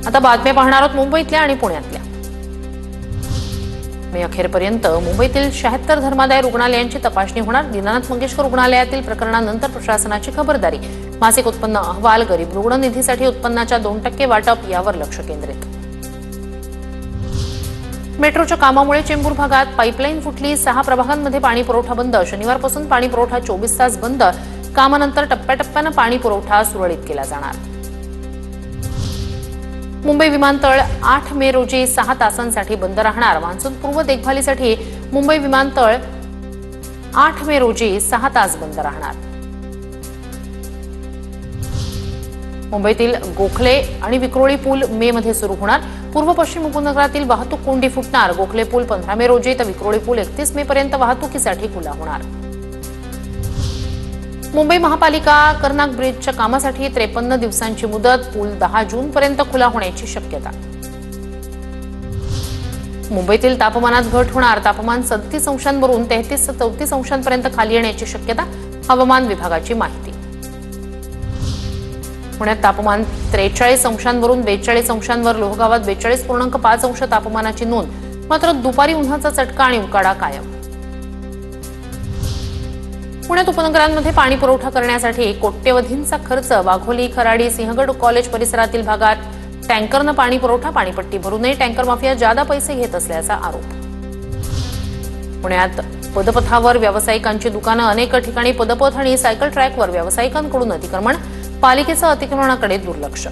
आता बातम्या पाहणार आहोत मुंबईतल्या आणि पुण्यातल्या। मे अखेरपर्यंत मुंबईतील 76 धर्मादाय रुग्णालयांची तपासणी होणार। दीनानाथ मंगेशकर रुग्णालयातील प्रकरणानंतर प्रशासनाची खबरदारी। मासिक उत्पन्न अहवाल, गरीब रुग्ण निधीसाठी उत्पन्नाच्या 2% वाटप यावर लक्ष केंद्रित। मेट्रोच्या कामामुळे चेंबूर भागात पाईपलाईन फुटली। 6 प्रभागांमध्ये पाणी पुरवठा बंद। शनिवारपासून पाणी पुरवठा 24 तास बंद। कामानंतर टप्प्याटप्प्याने पाणी पुरवठा सुरळीत केला जाणार। मुंबई विमानतळ 8 मे रोजी 6 तासांसाठी बंद राहणार। मान्सून पूर्व देखभालीसाठी मुंबई विमानतळ 8 मे रोजी 6 तास बंद राहणार। मुंबईतील गोखले आणि विक्रोळी पूल मे मध्ये सुरू होणार। पूर्व पश्चिम उपनगरातील वाहतूक कोंडी फुटणार। गोखले पूल 15 मे रोजी तर विक्रोळी पूल 31 मे पर्यंत वाहतुकीसाठी खुला होणार। मुंबई महापालिका कर्नाक ब्रिजच्या कामासाठी 53 दिवसांची मुदत। पूल 10 जून पर्यंत खुला होण्याची शक्यता। मुंबईतील तापमानात घट होणार। तापमान 37 अंशांवरून 33 ते 34 अंशांपर्यंत खाली येण्याची शक्यता। हवामान विभागाची माहिती। पुण्यात तापमान 43 अंशांवरून 42 अंशांवर। लोहगावात 42.5 अंश तापमानाची नोंद। मात्र दुपारी उन्हाचा चटका आणि उकाडा कायम। पुण्यात उपनगरांमध्ये पाणी पुरवठा करण्यासाठी कोट्यवधींचा खर्च। वाघोली, खराडी, सिंहगड कॉलेज परिसरातील भागात टँकरनं पाणी पुरवठा। पाणीपट्टी भरू नये, टँकर माफिया जादा पैसे घेत असल्याचा आरोप। पुण्यात पदपथावर व्यावसायिकांची दुकानं। अनेक ठिकाणी पदपथ आणि सायकल ट्रॅकवर व्यावसायिकांकडून अतिक्रमण। पालिकेचं अतिक्रमणाकडे दुर्लक्ष।